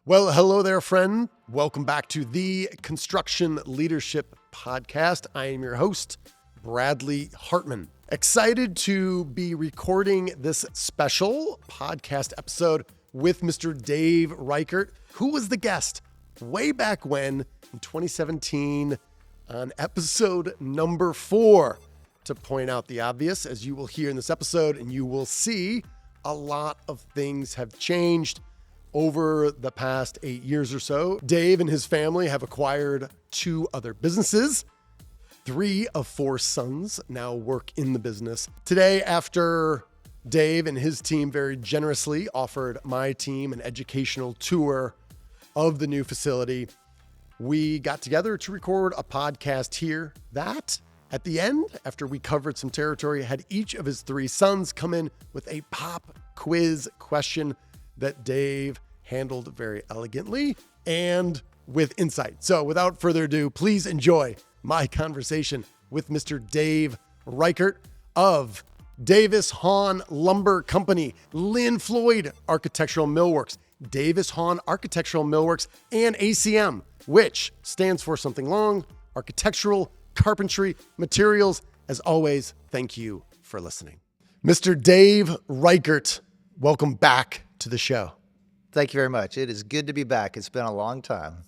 Well, hello there, friend. Welcome back to the Construction Leadership Podcast. I am your host, Bradley Hartmann. Excited to be recording this special podcast episode with Mr. Dave Reichert, who was the guest way back when in 2017 on episode number 4. To point out the obvious, as you will hear in this episode, and you will see, a lot of things have changed over the past 8 years or so. Dave and his family have acquired 2 other businesses. 3 of 4 sons now work in the business. Today, after Dave and his team very generously offered my team an educational tour of the new facility, we got together to record a podcast here that, at the end, after we covered some territory, had each of his 3 sons come in with a pop quiz question that Dave handled very elegantly and with insight. So without further ado, please enjoy my conversation with Mr. Dave Reichert of Davis-Hawn Lumber Company, Lynn Floyd Architectural Millworks, Davis-Hawn Architectural Millworks, and ACM, which stands for something long, Architectural Carpentry Materials. As always, thank you for listening. Mr. Dave Reichert, welcome back to the show. Thank you very much. It is good to be back. It's been a long time.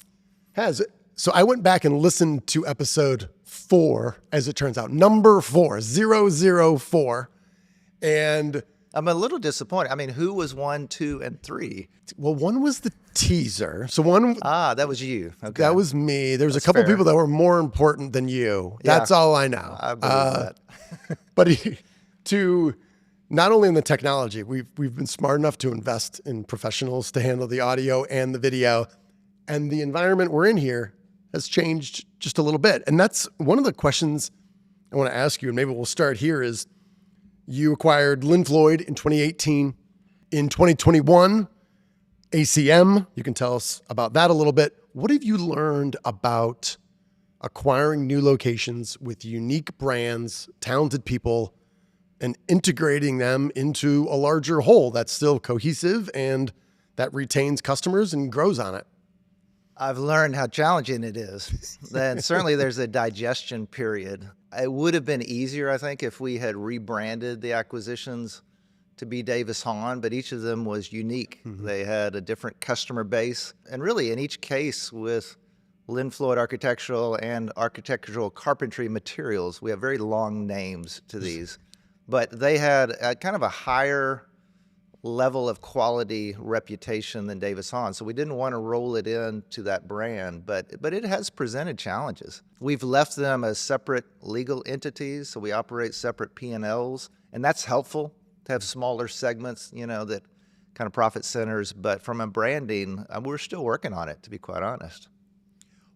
So I went back and listened to episode 4, as it turns out, number 4, 004. And I'm a little disappointed. I mean, who was 1, 2, and 3? well, 1 was the teaser. So one, That was you. Okay. that was me. There's That's a couple fair. people that were more important than you. Yeah. That's all I know. I believe that. But to not only in the technology, we've been smart enough to invest in professionals to handle the audio and the video, and the environment we're in here has changed just a little bit. And that's one of the questions I want to ask you, and maybe we'll start here, is you acquired Lynn Floyd in 2018. In 2021, ACM, you can tell us about that a little bit. What have you learned about acquiring new locations with unique brands, talented people, and integrating them into a larger whole that's still cohesive and that retains customers and grows on it? I've learned how challenging it is. Then certainly there's a digestion period. It would have been easier, I think, if we had rebranded the acquisitions to be Davis-Hawn, but each of them was unique. Mm-hmm. They had a different customer base. And really, in each case with Lynn Floyd Architectural and Architectural Carpentry Materials, we have very long names to these. But they had a kind of a higher level of quality reputation than Davis-Hawn. So we didn't want to roll it into that brand, but it has presented challenges. We've left them as separate legal entities, so we operate separate P&Ls, and that's helpful to have smaller segments, that kind of profit centers. But from a branding, we're still working on it, to be quite honest.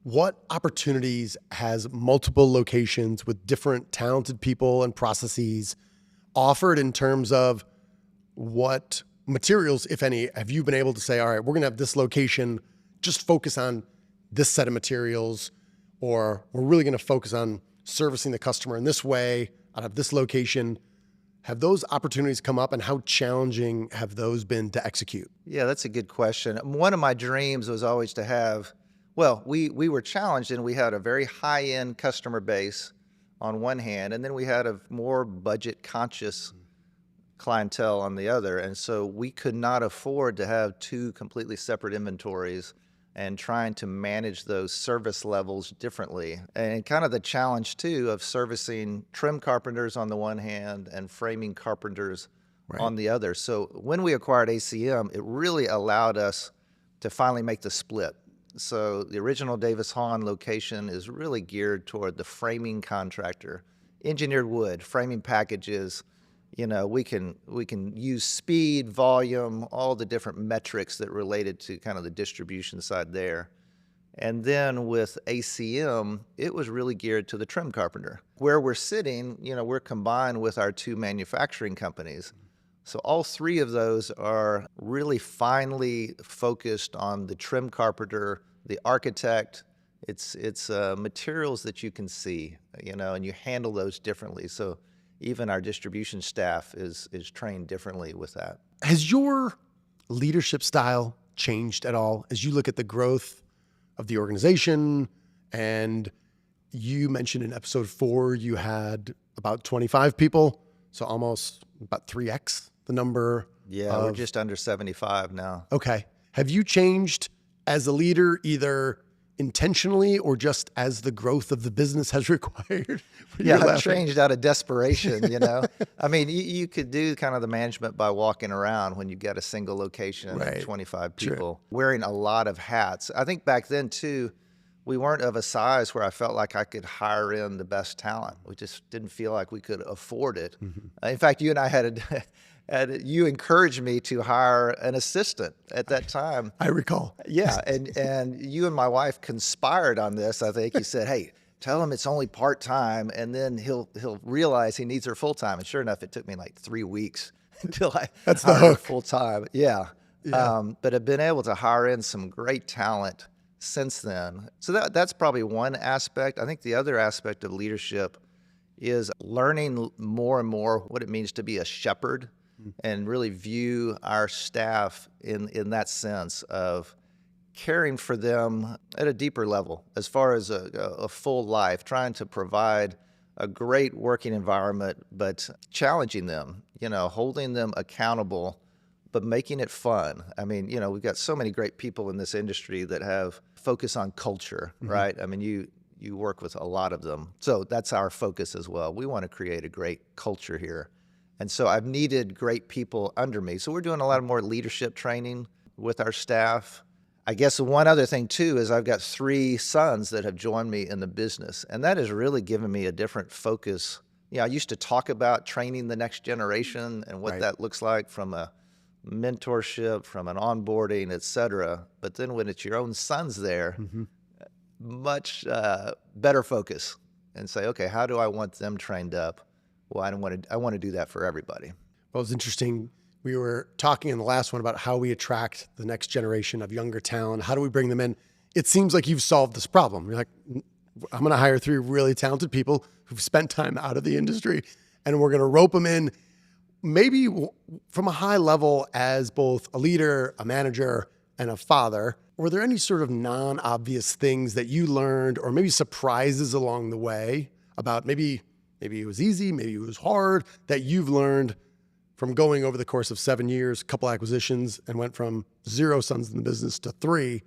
What opportunities has multiple locations with different talented people and processes offered in terms of what materials, if any, have you been able to say, all right, we're going to have this location, just focus on this set of materials, or we're really going to focus on servicing the customer in this way out of this location? Have those opportunities come up, and how challenging have those been to execute? Yeah, that's a good question. One of my dreams was always to have, we were challenged, and we had a very high-end customer base on one hand, and then we had a more budget-conscious clientele on the other. And so we could not afford to have 2 completely separate inventories and trying to manage those service levels differently. And kind of the challenge, too, of servicing trim carpenters on the one hand and framing carpenters on the other. So when we acquired ACM, it really allowed us to finally make the split. So the original Davis-Hawn location is really geared toward the framing contractor, engineered wood, framing packages. We can use speed, volume, all the different metrics that related to kind of the distribution side there. And then with ACM, it was really geared to the trim carpenter. Where we're sitting, we're combined with our 2 manufacturing companies. So all 3 of those are really finely focused on the trim carpenter, the architect. It's materials that you can see, and you handle those differently. So even our distribution staff is trained differently with that. Has your leadership style changed at all as you look at the growth of the organization? And you mentioned in episode 4, you had about 25 people. So almost about 3x the number. Yeah, we're just under 75 now. Okay. Have you changed as a leader, either intentionally or just as the growth of the business has required? Yeah, I've changed out of desperation, I mean, you could do kind of the management by walking around when you've got a single location and 25 people wearing a lot of hats. I think back then, too, we weren't of a size where I felt like I could hire in the best talent. We just didn't feel like we could afford it. In fact, you and I you encouraged me to hire an assistant at that time. I recall. Yeah, and you and my wife conspired on this. I think you said, "Hey, tell him it's only part-time, and then he'll realize he needs her full-time." And sure enough, it took me like 3 weeks until I hired her full-time. Yeah. But I've been able to hire in some great talent since then. So that's probably one aspect. I think the other aspect of leadership is learning more and more what it means to be a shepherd and really view our staff in that sense of caring for them at a deeper level as far as a full life, trying to provide a great working environment, but challenging them, holding them accountable, but making it fun. I mean, we've got so many great people in this industry that have focus on culture, right? I mean, you work with a lot of them. So that's our focus as well. We want to create a great culture here. And so I've needed great people under me. So we're doing a lot more leadership training with our staff. I guess one other thing, too, is I've got 3 sons that have joined me in the business. And that has really given me a different focus. I used to talk about training the next generation and what that looks like from a mentorship, from an onboarding, et cetera. But then when it's your own sons there, much better focus and say, okay, how do I want them trained up? Well, I want to do that for everybody. Well, it's interesting. We were talking in the last one about how we attract the next generation of younger talent. How do we bring them in? It seems like you've solved this problem. You're like, I'm going to hire 3 really talented people who've spent time out of the industry, and we're going to rope them in maybe from a high level as both a leader, a manager, and a father. Were there any sort of non-obvious things that you learned or maybe surprises along the way about maybe it was easy, maybe it was hard, that you've learned from going over the course of 7 years, a couple acquisitions, and went from 0 sons in the business to 3?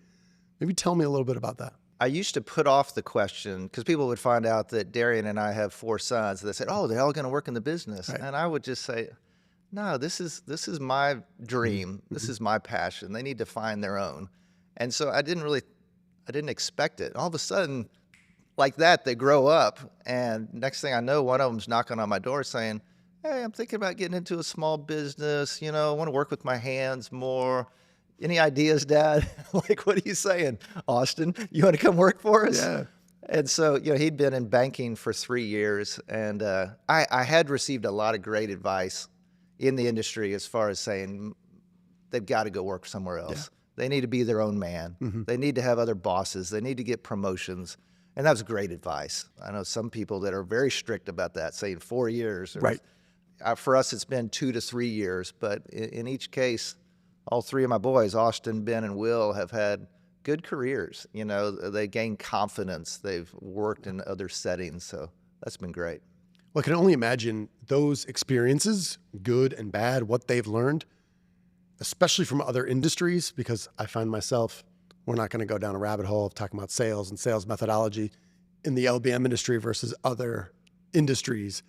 Maybe tell me a little bit about that. I used to put off the question because people would find out that Darian and I have 4 sons. They said, "Oh, they're all going to work in the business." Right. And I would just say, "No, this is my dream. This is my passion. They need to find their own." And so I didn't expect it. All of a sudden, like that, they grow up, and next thing I know, one of them's knocking on my door saying, "Hey, I'm thinking about getting into a small business. I want to work with my hands more. Any ideas, Dad?" Like, what are you saying, Austin? You want to come work for us? Yeah. And so, he'd been in banking for 3 years, and I had received a lot of great advice in the industry as far as saying they've got to go work somewhere else. Yeah. They need to be their own man. They need to have other bosses. They need to get promotions. And that was great advice. I know some people that are very strict about that, saying 4 years. Right. For us, it's been 2 to 3 years. But in each case, all 3 of my boys, Austin, Ben, and Will, have had good careers. They gained confidence. They've worked in other settings. So that's been great. Well, I can only imagine those experiences, good and bad, what they've learned, especially from other industries, because I find myself, we're not going to go down a rabbit hole of talking about sales and sales methodology in the LBM industry versus other industries.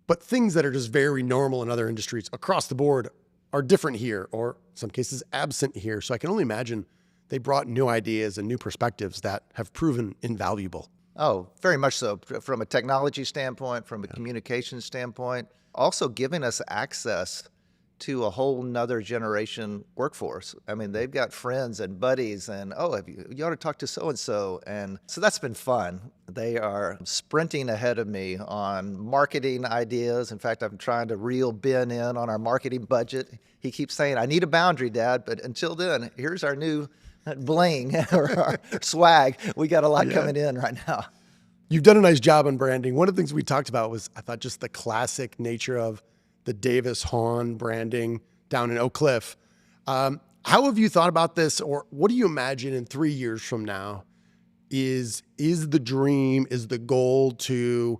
But things that are just very normal in other industries across the board are different here, or in some cases absent here. So I can only imagine they brought new ideas and new perspectives that have proven invaluable. Oh, very much so. From a technology standpoint, from a communication standpoint, also giving us access to a whole nother generation workforce. I mean, they've got friends and buddies and, you ought to talk to so-and-so. And so that's been fun. They are sprinting ahead of me on marketing ideas. In fact, I'm trying to reel Ben in on our marketing budget. He keeps saying, "I need a boundary, Dad." But until then, here's our new bling or our swag. We got a lot coming in right now. You've done a nice job on branding. One of the things we talked about was, I thought, just the classic nature of the Davis-Hawn branding down in Oak Cliff. How have you thought about this, or what do you imagine in 3 years from now is the dream, is the goal to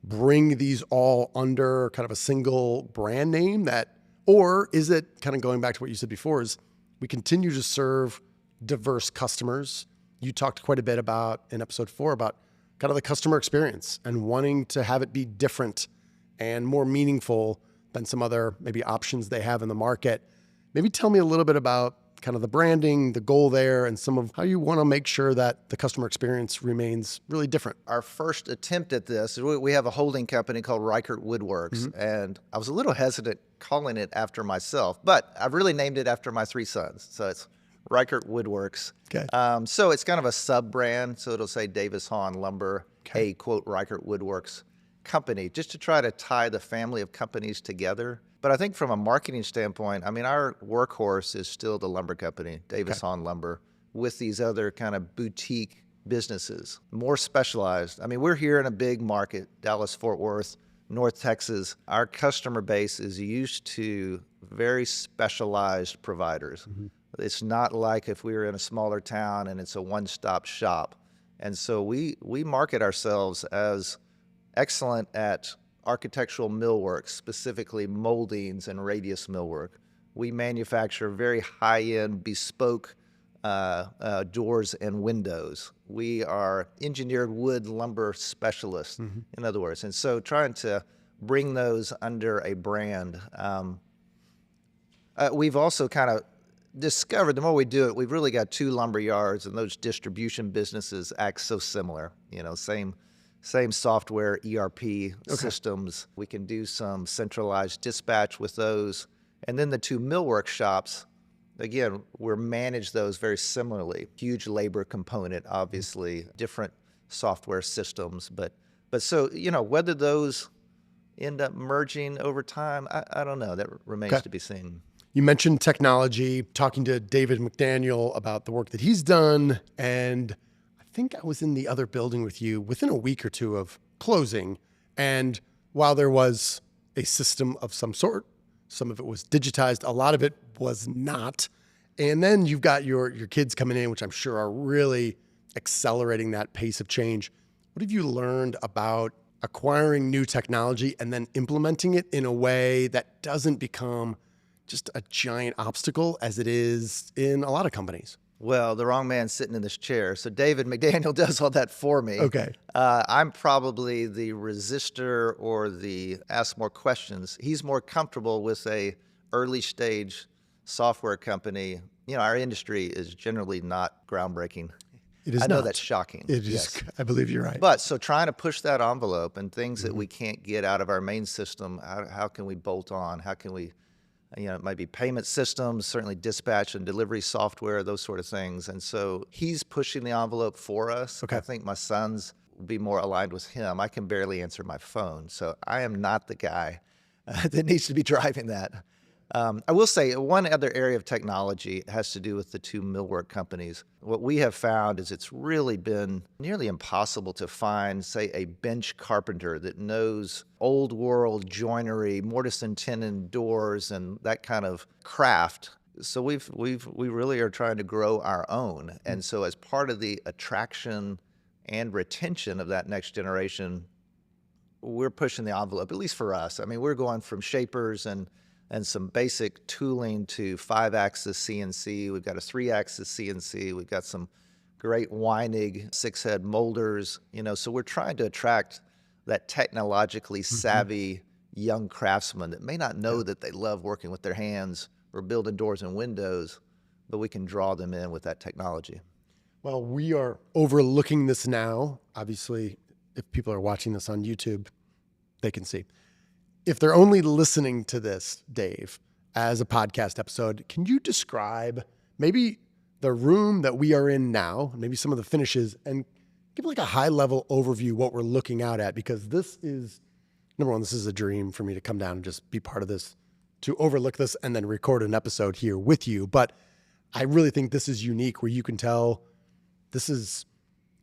bring these all under kind of a single brand name or is it kind of going back to what you said before, is we continue to serve diverse customers? You talked quite a bit about in episode 4 about kind of the customer experience and wanting to have it be different and more meaningful than some other maybe options they have in the market. Maybe tell me a little bit about kind of the branding, the goal there, and some of how you want to make sure that the customer experience remains really different. Our first attempt at this, we have a holding company called Reichert Woodworks, and I was a little hesitant calling it after myself, but I've really named it after my 3 sons. So it's Reichert Woodworks. Okay. So it's kind of a sub-brand, so it'll say Davis-Hawn Lumber, a quote Reichert Woodworks company, just to try to tie the family of companies together. But I think from a marketing standpoint, I mean, our workhorse is still the lumber company, Davis-Hawn Lumber, with these other kind of boutique businesses, more specialized. I mean, we're here in a big market, Dallas-Fort Worth, North Texas. Our customer base is used to very specialized providers. It's not like if we were in a smaller town and it's a one-stop shop. And so we market ourselves as excellent at architectural millwork, specifically moldings and radius millwork. We manufacture very high-end bespoke doors and windows. We are engineered wood lumber specialists, in other words. And so trying to bring those under a brand. We've also kind of discovered, the more we do it, we've really got 2 lumber yards, and those distribution businesses act so similar, same software, ERP systems. We can do some centralized dispatch with those. And then the 2 millwork shops, again, we're manage those very similarly. Huge labor component, obviously, different software systems. But so, whether those end up merging over time, I don't know. That remains to be seen. You mentioned technology, talking to David McDaniel about the work that he's done, and I think I was in the other building with you within a week or 2 of closing. And while there was a system of some sort, some of it was digitized, a lot of it was not. And then you've got your kids coming in, which I'm sure are really accelerating that pace of change. What have you learned about acquiring new technology and then implementing it in a way that doesn't become just a giant obstacle as it is in a lot of companies? Well, the wrong man's sitting in this chair. So David McDaniel does all that for me. Okay. I'm probably the resistor or the ask more questions. He's more comfortable with a early stage software company. Our industry is generally not groundbreaking. It is I know not. That's shocking. It is. Yes. I believe you're right. But so trying to push that envelope and things that we can't get out of our main system, how can we bolt on? How can we, it might be payment systems, certainly dispatch and delivery software, those sort of things. And so he's pushing the envelope for us. Okay. I think my sons will be more aligned with him. I can barely answer my phone. So I am not the guy that needs to be driving that. I will say one other area of technology has to do with the 2 millwork companies. What we have found is it's really been nearly impossible to find, say, a bench carpenter that knows old world joinery, mortise and tenon doors, and that kind of craft. So we really are trying to grow our own. And so as part of the attraction and retention of that next generation, we're pushing the envelope, at least for us. I mean, we're going from shapers and some basic tooling to 5-axis CNC. We've got a 3-axis CNC. We've got some great Weinig 6-head molders. So we're trying to attract that technologically savvy young craftsman that may not know that they love working with their hands or building doors and windows, but we can draw them in with that technology. Well, we are overlooking this now. Obviously, if people are watching this on YouTube, they can see. If they're only listening to this, Dave, as a podcast episode, can you describe maybe the room that we are in now, maybe some of the finishes, and give like a high-level overview what we're looking out at? Because this is, number one, this is a dream for me to come down and just be part of this, to overlook this and then record an episode here with you. But I really think this is unique, where you can tell this is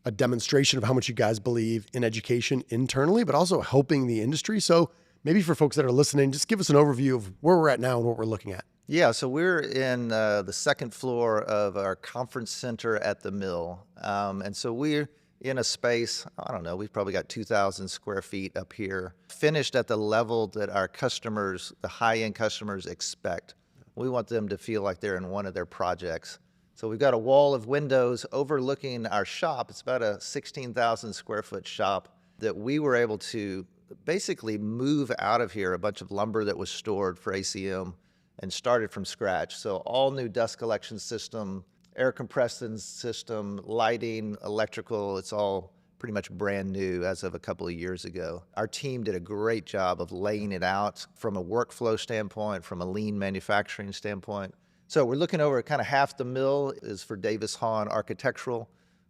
a demonstration of how much you guys believe in education internally, but also helping the industry. So maybe for folks that are listening, just give us an overview of where we're at now and what we're looking at. Yeah, so we're in the second floor of our conference center at the mill. And so we're in a space, I don't know, we've probably got 2,000 square feet up here, finished at the level that our customers, the high-end customers, expect. We want them to feel like they're in one of their projects. So we've got a wall of windows overlooking our shop. It's about a 16,000 square foot shop that we were able to basically move out of here a bunch of lumber that was stored for ACM and started from scratch. So all new dust collection system, air compression system, lighting, electrical, it's all pretty much brand new as of a couple of years ago. Our team did a great job of laying it out from a workflow standpoint, from a lean manufacturing standpoint. So we're looking over kind of half the mill is for Davis-Hawn architectural.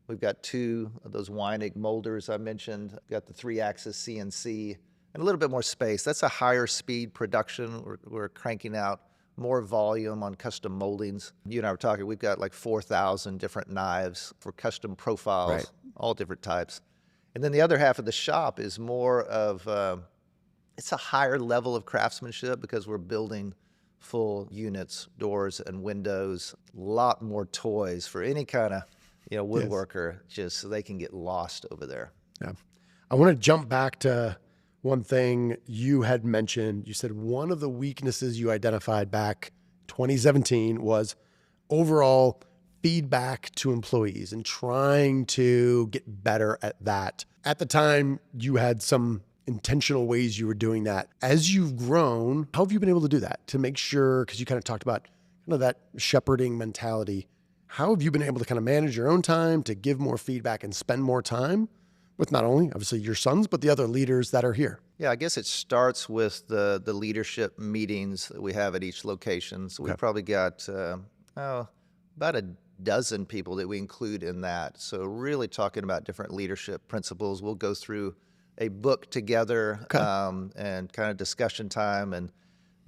We've got 2 of those Weinig molders I mentioned. We've got the 3-axis CNC and a little bit more space. That's a higher speed production. We're cranking out more volume on custom moldings. You and I were talking, we've got like 4,000 different knives for custom profiles, Right. all different types. And then the other half of the shop is more of, it's a higher level of craftsmanship because we're building full units, doors and windows, a lot more toys for any kind of, woodworker, just so they can get lost over there. Yeah. I want to jump back to one thing you had mentioned. You said one of the weaknesses you identified back 2017 was overall feedback to employees and trying to get better at that. At the time, you had some intentional ways you were doing that. As you've grown, how have you been able to do that to make sure, because you kind of talked about kind of that shepherding mentality, how have you been able to kind of manage your own time to give more feedback and spend more time with not only obviously your sons, but the other leaders that are here? Yeah, I guess it starts with the leadership meetings that we have at each location. So we've probably got about a dozen people that we include in that. So really talking about different leadership principles. We'll go through a book together and kind of discussion time.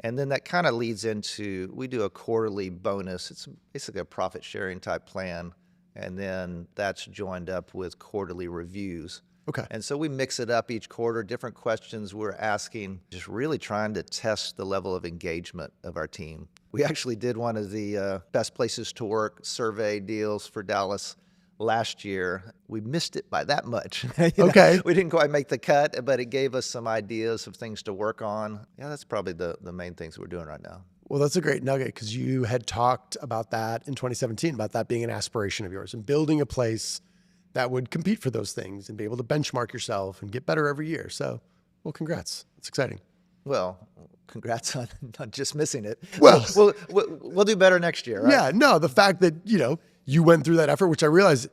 And then that kind of leads into, we do a quarterly bonus. It's basically a profit sharing type plan. And then that's joined up with quarterly reviews. Okay. And so we mix it up each quarter, different questions we're asking, just really trying to test the level of engagement of our team. We actually did one of the best places to work survey deals for Dallas last year. We missed it by that much. Okay. We didn't quite make the cut, but it gave us some ideas of things to work on. Yeah, that's probably the main things we're doing right now. Well, that's a great nugget because you had talked about that in 2017, about that being an aspiration of yours and building a place that would compete for those things and be able to benchmark yourself and get better every year. So, well, congrats. It's exciting. Well, congrats on just missing it. Well, we'll do better next year, right? Yeah, no, the fact that, you went through that effort, which I realize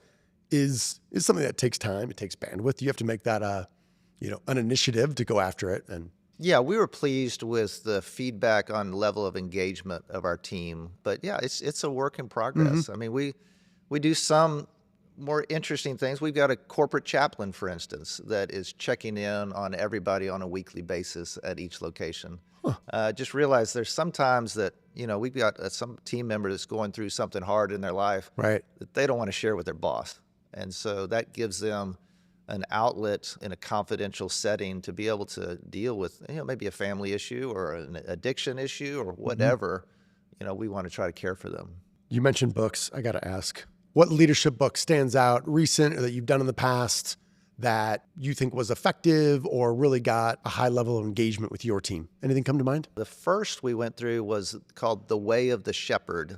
is something that takes time. It takes bandwidth. You have to make that, an initiative to go after it. And yeah, we were pleased with the feedback on level of engagement of our team. But yeah, it's a work in progress. I mean, we do some more interesting things. We've got a corporate chaplain, for instance, that is checking in on everybody on a weekly basis at each location. Just realize there's sometimes that, we've got some team member that's going through something hard in their life right. that they don't want to share with their boss. And so that gives them an outlet in a confidential setting to be able to deal with, maybe a family issue or an addiction issue or whatever. We want to try to care for them. You mentioned books. I got to ask, what leadership book stands out recent or that you've done in the past that you think was effective or really got a high level of engagement with your team? Anything come to mind? The first we went through was called The Way of the Shepherd.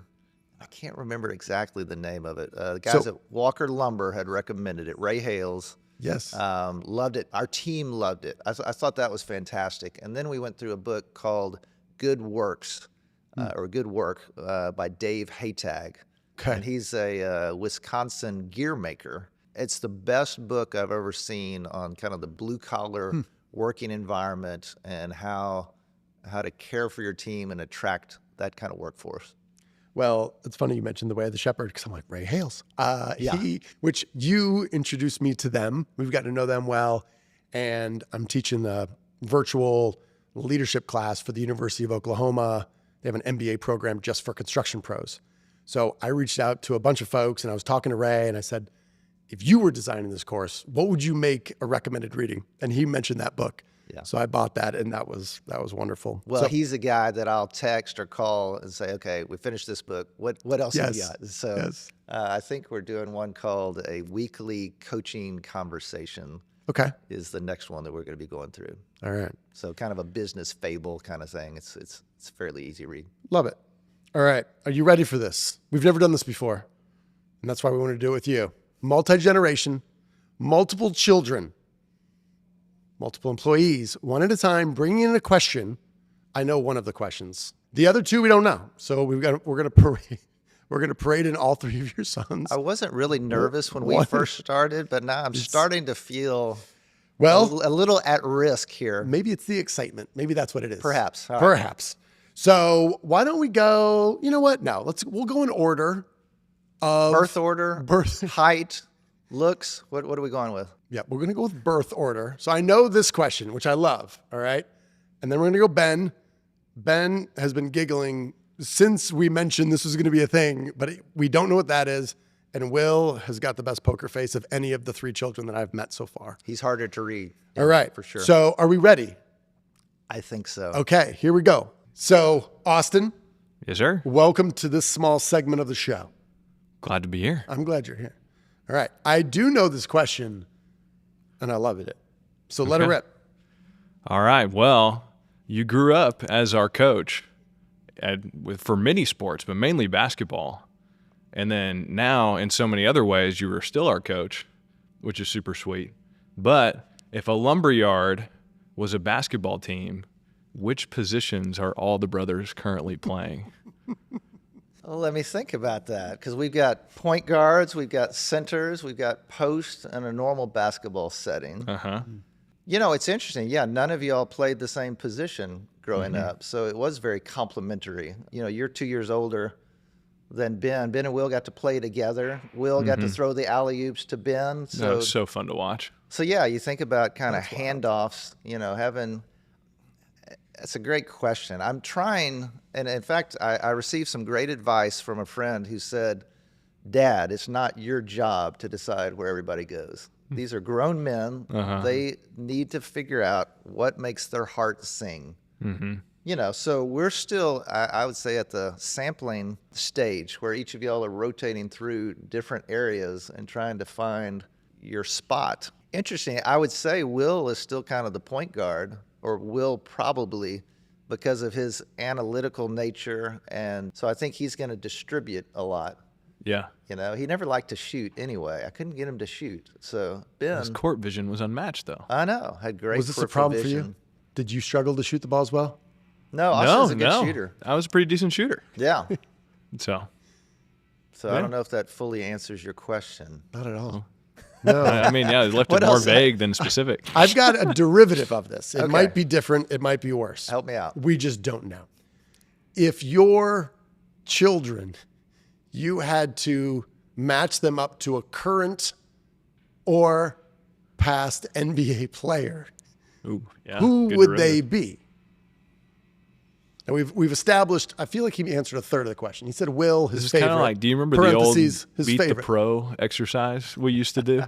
I can't remember exactly the name of it. The guys at Walker Lumber had recommended it. Ray Hales. Yes. Loved it. Our team loved it. I thought that was fantastic. And then we went through a book called Good Works, or Good Work, by Dave Reichert. Okay. And he's a Wisconsin gear maker. It's the best book I've ever seen on kind of the blue collar working environment and how to care for your team and attract that kind of workforce. Well, it's funny you mentioned The Way of the Shepherd because I'm like, Ray Hales. Which you introduced me to them. We've gotten to know them well. And I'm teaching the virtual leadership class for the University of Oklahoma. They have an MBA program just for construction pros. So I reached out to a bunch of folks and I was talking to Ray and I said, if you were designing this course, what would you make a recommended reading? And he mentioned that book. Yeah. So I bought that, and that was wonderful. Well, So, he's the guy that I'll text or call and say, okay, we finished this book. What else have you Yes. got? So Yes. I think we're doing one called a weekly coaching conversation okay. is the next one that we're going to be going through. All right. So kind of a business fable kind of thing. It's fairly easy read. Love it. All right. Are you ready for this? We've never done this before, and that's why we want to do it with you. Multi-generation, multiple children, multiple employees, one at a time, bringing in a question. I know one of the questions. The other two we don't know. So we're going to parade in all three of your sons. I wasn't really nervous when we first started, but now I'm starting to feel a little at risk here. Maybe it's the excitement. Maybe that's what it is. Perhaps. All right. Perhaps. So why don't we go, you know what? No, we'll go in order of Birth order, height, looks. What are we going with? Yeah, we're going to go with birth order. So I know this question, which I love, all right? And then we're going to go Ben. Ben has been giggling since we mentioned this was going to be a thing, but we don't know what that is. And Will has got the best poker face of any of the three children that I've met so far. He's harder to read. All right. For sure. So are we ready? I think so. Okay, here we go. So, Austin. Yes, sir. Welcome to this small segment of the show. Glad to be here. I'm glad you're here. All right. I do know this question, and I love it. So let it rip. All right. Well, you grew up as our coach for many sports, but mainly basketball. And then now in so many other ways, you were still our coach, which is super sweet. But if a lumberyard was a basketball team, which positions are all the brothers currently playing? Well, let me think about that, because we've got point guards, we've got centers, we've got posts in a normal basketball setting. Uh-huh. You know, it's interesting. Yeah, none of y'all played the same position growing up, so it was very complimentary. You know, you're 2 years older than Ben. Ben and Will got to play together. Will got to throw the alley-oops to Ben. So that was so fun to watch. So, yeah, you think about kind of handoffs, you know, having – that's a great question. I'm trying, and in fact, I received some great advice from a friend who said, Dad, it's not your job to decide where everybody goes. These are grown men. They need to figure out what makes their heart sing. You know, so we're still, I would say, at the sampling stage where each of y'all are rotating through different areas and trying to find your spot. Interesting. I would say Will is still kind of the point guard, or will probably, because of his analytical nature. And so I think he's going to distribute a lot. Yeah. You know, he never liked to shoot anyway. I couldn't get him to shoot. So Ben. His court vision was unmatched, though. I know. Had great Was this a peripheral problem for vision. you? Did you struggle to shoot the ball as well? No, Austin's a good shooter. I was a pretty decent shooter. Yeah. So I don't know if that fully answers your question. Not at all. No. I mean, yeah, they left it What more else? vague than specific. I've got a derivative of this. It Okay. might be different. It might be worse. Help me out. We just don't know. If your children, you had to match them up to a current or past NBA player, Ooh, yeah. who good would derivative. they be? And we've established, I feel like he answered a third of the question. He said Will, his This is favorite. kind of like, do you remember the old parentheses, his beat favorite. the pro exercise we used to do?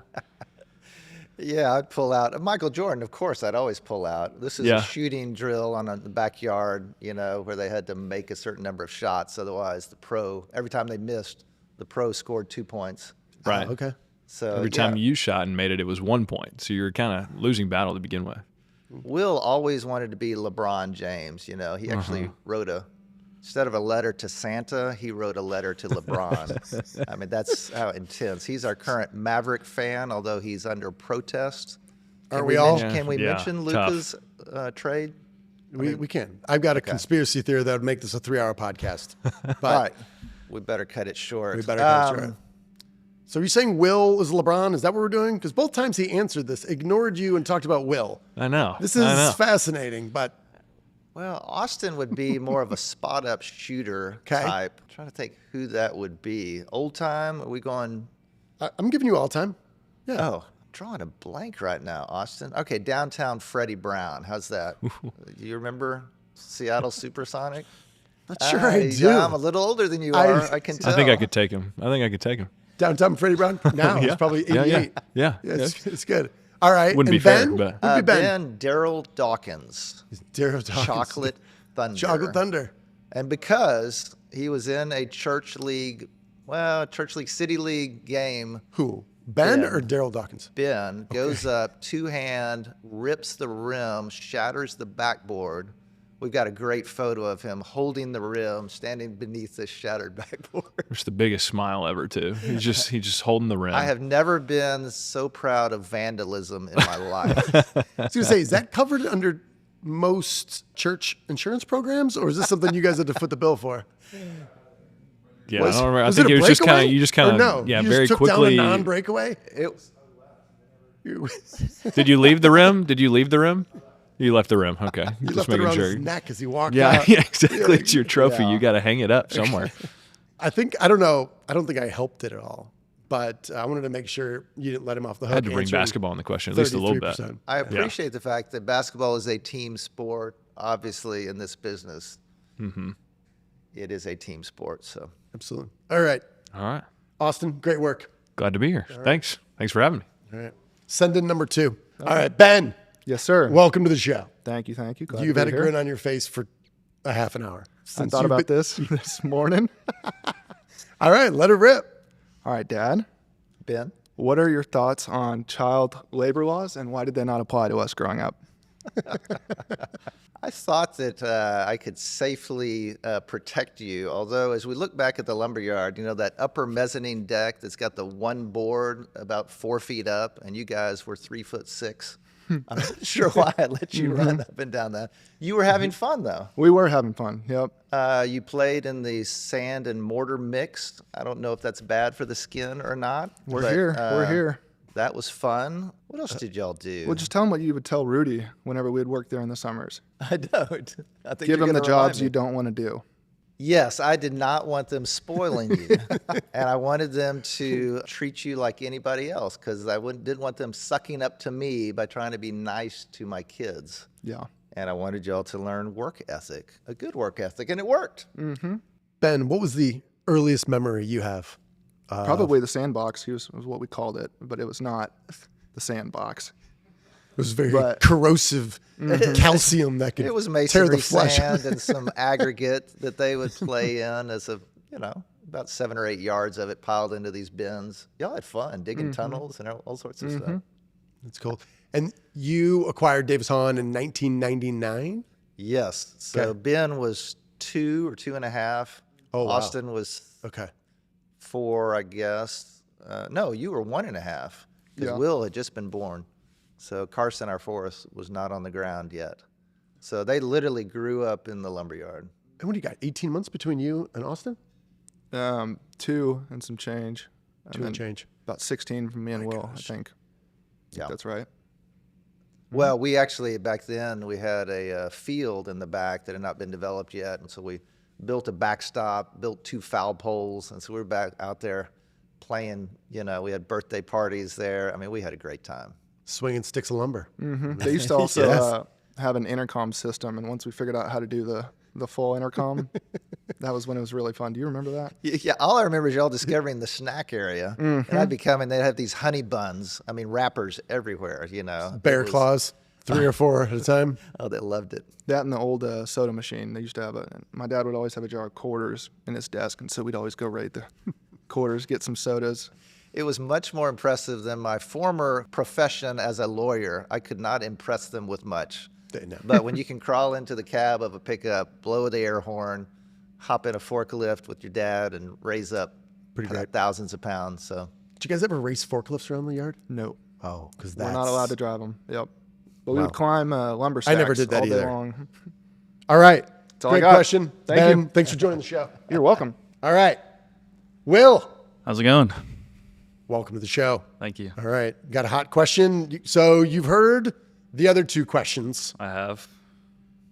Yeah, I'd pull out. Michael Jordan, of course, I'd always pull out. This is Yeah. a shooting drill on the backyard, you know, where they had to make a certain number of shots. Otherwise, every time they missed, the pro scored 2 points. Right. Okay. So Every time you shot and made it, it was 1 point. So you're kind of losing battle to begin with. Will always wanted to be LeBron James. You know, he actually wrote instead of a letter to Santa, he wrote a letter to LeBron. I mean, that's how intense. He's our current Maverick fan, although he's under protest. Aren't we all? Can we Yeah, mention tough. Luka's trade? We can. I've got a conspiracy theory that would make this a 3-hour podcast. But All right, we better cut it short. we better cut it short. So are you saying Will is LeBron? Is that what we're doing? Because both times he answered this, ignored you and talked about Will. I know. This I know. is fascinating, but Well, Austin would be more of a spot-up shooter type. I'm trying to think who that would be. Old time? Are we going? I'm giving you all time. Yeah. Oh, I'm drawing a blank right now, Austin. Okay, downtown Freddie Brown. How's that? Do you remember Seattle Supersonic? Not sure I do. Yeah, I'm a little older than you are. I can tell. I think I could take him. Downtown Freddie Brown? Now, it's probably 88. Yeah. It's good. All right. Wouldn't and be fair, Ben? but- Would be Ben. Ben Daryl Dawkins. Daryl Dawkins. Chocolate Thunder. Chocolate Thunder. And because he was in a church league, city league game, Who? Ben Ben. or Daryl Dawkins? Ben goes up, two-hand, rips the rim, shatters the backboard. We've got a great photo of him holding the rim, standing beneath the shattered backboard. It's the biggest smile ever too. He's just holding the rim. I have never been so proud of vandalism in my life. I was going to say, is that covered under most church insurance programs, or is this something you guys had to foot the bill for? Yeah, I don't remember. I was think it a it was just kind breakaway? of you just kind Or of no, yeah, you very just took quickly. down a non-breakaway. Did you leave the rim? Did you leave the rim? You left the rim. Okay, You just left it making around sure. his neck as he walked Yeah, out. yeah, exactly. It's your trophy. You got to hang it up somewhere. I don't know. I don't think I helped it at all, but I wanted to make sure you didn't let him off the hook. I had to bring answering basketball in the question at least a little bit. 33%. I appreciate the fact that basketball is a team sport. Obviously, in this business, it is a team sport. So Absolutely. All right. All right, Austin, great work. glad to be here. Thanks for having me. All right. Send in number 2. All right, Ben, Yes, sir. welcome to the show. Thank you. Glad You've to had be a here. grin on your face for a half an hour. I since thought you've about been- this this morning. All right, let it rip. All right, Dad, Ben, what are your thoughts on child labor laws and why did they not apply to us growing up? I thought that I could safely protect you. Although, as we look back at the lumberyard, that upper mezzanine deck that's got the one board about 4 feet up, and you guys were 3'6". I'm not sure why I let you run up and down that. You were having fun though. We were having fun. Yep. You played in the sand and mortar mix. I don't know if that's bad for the skin or not. We're but, here. We're here. That was fun. What else did y'all do? Well, just tell him what you would tell Rudy whenever we'd work there in the summers. I don't. I think Give you're him the gonna remind jobs me. you don't want to do. Yes, I did not want them spoiling you, and I wanted them to treat you like anybody else because I didn't want them sucking up to me by trying to be nice to my kids. Yeah. And I wanted y'all to learn work ethic, a good work ethic, and it worked. Ben, what was the earliest memory you have? Probably the sandbox was what we called it, but it was not the sandbox. It was very But- corrosive calcium that could It was tear masonry the flesh. sand and some aggregate that they would play in as about 7 or 8 yards of it piled into these bins. Y'all had fun digging tunnels and all sorts of stuff. That's cool. And you acquired Davis-Hawn in 1999? Yes. So Okay. Ben was 2 or 2.5. Oh, wow. Austin was Okay. 4, I guess. No, you were 1.5 because Yeah. Will had just been born. So Carson, our fourth, was not on the ground yet. So they literally grew up in the lumberyard. And what do you got? 18 months between you and Austin? 2 and some change. And 2 and then change. About 16 from me and Will, I think. Yeah. That's right. Well, we actually, back then, we had a field in the back that had not been developed yet. And so we built a backstop, built 2 foul poles. And so we were back out there playing, we had birthday parties there. I mean, we had a great time. Swinging sticks of lumber. They used to also Yes. have an intercom system, and once we figured out how to do the full intercom, that was when it was really fun. Do you remember that? Yeah, all I remember is y'all discovering the snack area. And I'd be coming, they'd have these honey buns. I mean, wrappers everywhere, Bear It was- claws, 3 or 4 at a time. Oh, they loved it. That and the old soda machine. They used to have my dad would always have a jar of quarters in his desk, and so we'd always go rate the quarters, get some sodas. It was much more impressive than my former profession as a lawyer. I could not impress them with much. They know. But when you can crawl into the cab of a pickup, blow the air horn, hop in a forklift with your dad, and raise up Pretty great. thousands of pounds. So Did you guys ever race forklifts around the yard? Nope. Oh, because We're that's not allowed to drive them. Yep. But we Wow. would climb lumber stacks I never did that all day either. long. All right. all I Great got. question. Thank Ben, you. thanks for joining the show. You're welcome. All right. Will, How's it going? welcome to the show. Thank you. All right. Got a hot question. So you've heard the other 2 questions. I have.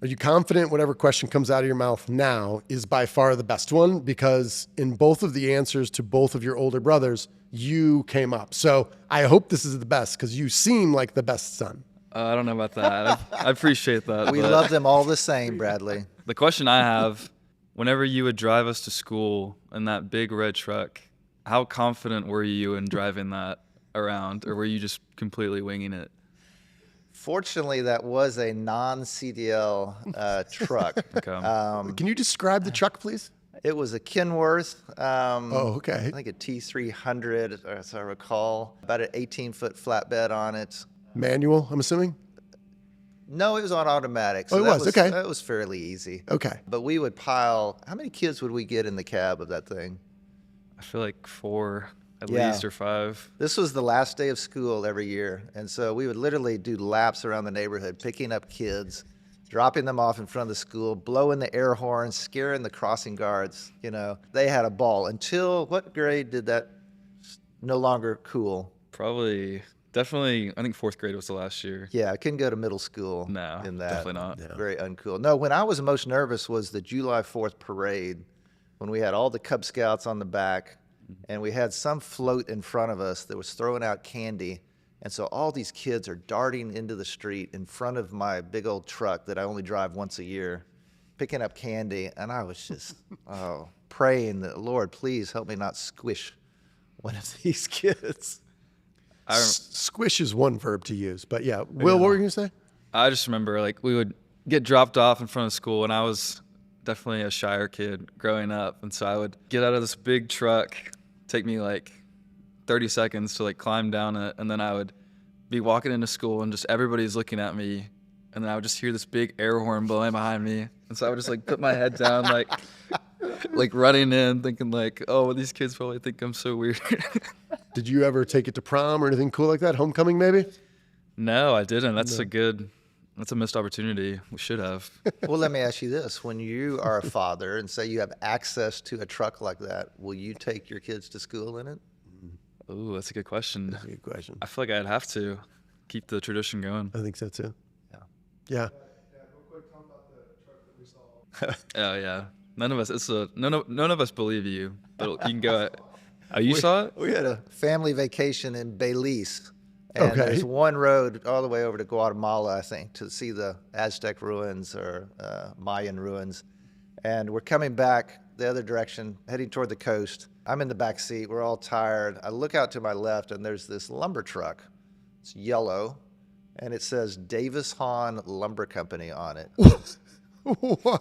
Are you confident whatever question comes out of your mouth now is by far the best one? Because in both of the answers to both of your older brothers, you came up. So I hope this is the best because you seem like the best son. I don't know about that. I appreciate that. we but love them all the same, Bradley. The question I have, whenever you would drive us to school in that big red truck, how confident were you in driving that around, or were you just completely winging it? Fortunately, that was a non-CDL truck. Okay. Can you describe the truck, please? It was a Kenworth. Oh, okay. I think a T300, as I recall. About an 18-foot flatbed on it. Manual, I'm assuming? No, it was on automatic. Oh, it that was, okay. That was fairly easy. Okay. But we would pile, how many kids would we get in the cab of that thing? I feel like 4 at Yeah. least or 5. This was the last day of school every year. And so we would literally do laps around the neighborhood, picking up kids, dropping them off in front of the school, blowing the air horns, scaring the crossing guards. You know, they had a ball until what grade did that no longer cool? Definitely, I think 4th grade was the last year. Yeah, I couldn't go to middle school No, in that. definitely not. Very uncool. No, when I was most nervous was the July 4th parade when we had all the Cub Scouts on the back and we had some float in front of us that was throwing out candy. And so all these kids are darting into the street in front of my big old truck that I only drive once a year, picking up candy. And I was just praying that, Lord, please help me not squish one of these kids. Squish is one verb to use, but yeah. Will, what were you going to say? I just remember like we would get dropped off in front of school, and I was definitely a shyer kid growing up, and so I would get out of this big truck, take me like 30 seconds to like climb down it, and then I would be walking into school, and just everybody's looking at me, and then I would just hear this big air horn blowing behind me, and so I would just like put my head down, like running in, thinking like, oh, these kids probably think I'm so weird. Did you ever take it to prom or anything cool like that? Homecoming, maybe? No, I didn't. That's a missed opportunity. We should have. Well, let me ask you this. When you are a father and say you have access to a truck like that, will you take your kids to school in it? Ooh, that's a good question. That's a good question. I feel like I'd have to keep the tradition going. I think so too. Yeah. Yeah. Yeah, real quick, talk about the truck that we saw. Oh yeah. None of us believe you, but you can go. Oh, you saw it? We had a family vacation in Belize. And Okay. there's one road all the way over to Guatemala, I think, to see the Aztec ruins or Mayan ruins. And we're coming back the other direction, heading toward the coast. I'm in the back seat. We're all tired. I look out to my left, and there's this lumber truck. It's yellow, and it says Davis-Hawn Lumber Company on it. What?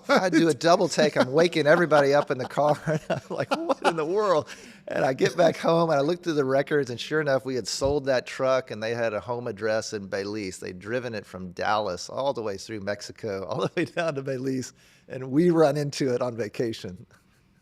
I do a double take. I'm waking everybody up in the car. And I'm like, what in the world? And I get back home and I look through the records, and sure enough, we had sold that truck and they had a home address in Belize. They'd driven it from Dallas all the way through Mexico, all the way down to Belize, and we run into it on vacation.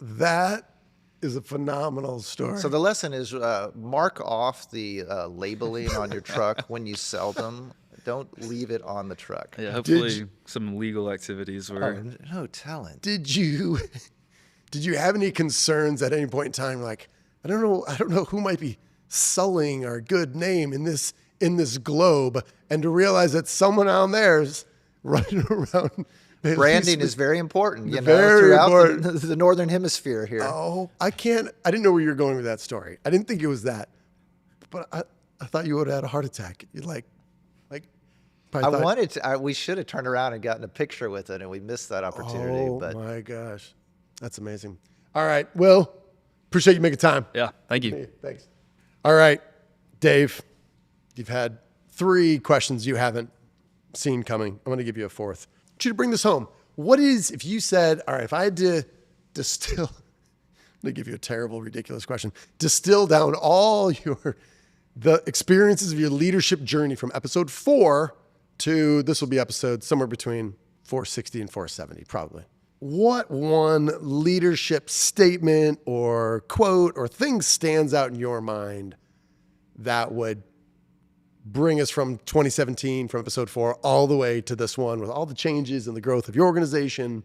That is a phenomenal story. So the lesson is mark off the labeling on your truck when you sell them. Don't leave it on the truck. Yeah, hopefully some legal activities were. Oh, no telling. Did you have any concerns at any point in time? Like, I don't know who might be sullying our good name in this globe, and to realize that someone out there is running around. Branding is very important, Very throughout important. the northern hemisphere here. Oh, I didn't know where you were going with that story. I didn't think it was that, but I thought you would have had a heart attack. You're like. We should have turned around and gotten a picture with it, and we missed that opportunity. Oh but my gosh, that's amazing. All right, Will, appreciate you making time. Yeah, thank you. Hey, thanks. All right, Dave, you've had 3 questions you haven't seen coming. I'm going to give you a 4th. I want you to bring this home. If you said, all right, if I had to distill, I'm going to give you a terrible, ridiculous question. Distill down all the experiences of your leadership journey from episode 4 to, this will be episode somewhere between 460 and 470, probably. What one leadership statement or quote or thing stands out in your mind that would bring us from 2017, from episode 4, all the way to this one with all the changes and the growth of your organization?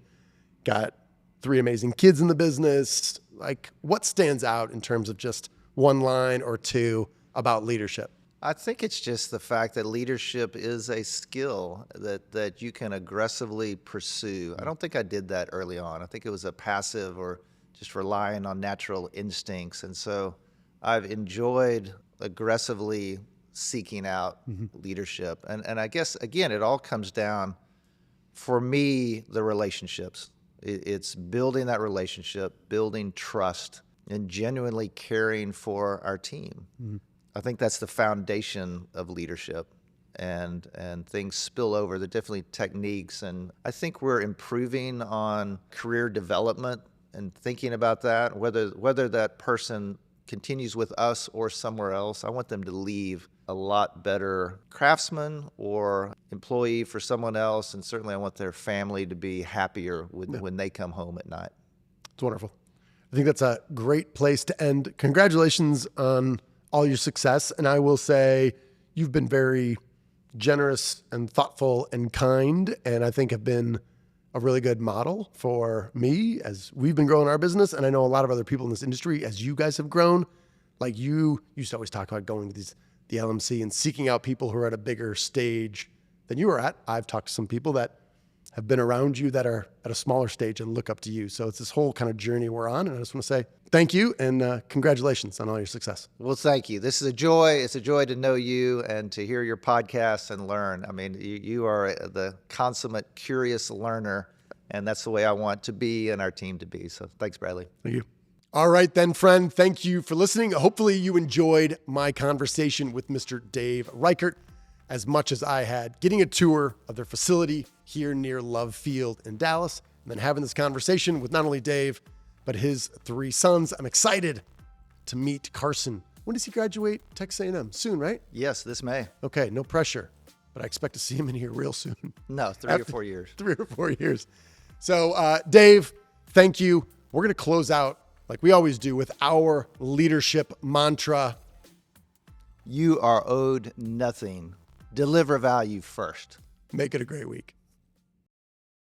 Got 3 amazing kids in the business. Like, what stands out in terms of just one line or 2 about leadership? I think it's just the fact that leadership is a skill that you can aggressively pursue. I don't think I did that early on. I think it was a passive or just relying on natural instincts. And so I've enjoyed aggressively seeking out leadership. And I guess, again, it all comes down, for me, the relationships. It's building that relationship, building trust, and genuinely caring for our team. I think that's the foundation of leadership. and things spill over. They're definitely techniques, and I think we're improving on career development and thinking about that, whether that person continues with us or somewhere else. I want them to leave a lot better craftsman or employee for someone else, and certainly I want their family to be happier when they come home at night. It's wonderful. I think that's a great place to end. Congratulations on all your success. And I will say you've been very generous and thoughtful and kind, and I think have been a really good model for me as we've been growing our business. And I know a lot of other people in this industry, as you guys have grown, like you used to always talk about going to the LMC and seeking out people who are at a bigger stage than you are at. I've talked to some people that have been around you that are at a smaller stage and look up to you. So it's this whole kind of journey we're on. And I just want to say thank you and congratulations on all your success. Well, thank you. This is a joy. It's a joy to know you and to hear your podcasts and learn. I mean, you are the consummate curious learner, and that's the way I want to be and our team to be. So thanks, Bradley. Thank you. All right, then, friend, thank you for listening. Hopefully you enjoyed my conversation with Mr. Dave Reichert as much as I had, getting a tour of their facility here near Love Field in Dallas, and then having this conversation with not only Dave, but his 3 sons. I'm excited to meet Carson. When does he graduate Texas A&M? Soon, right? Yes, this May. Okay, no pressure, but I expect to see him in here real soon. No, 3 or 4 years. 3 or 4 years. So, Dave, thank you. We're going to close out like we always do with our leadership mantra. You are owed nothing. Deliver value first. Make it a great week.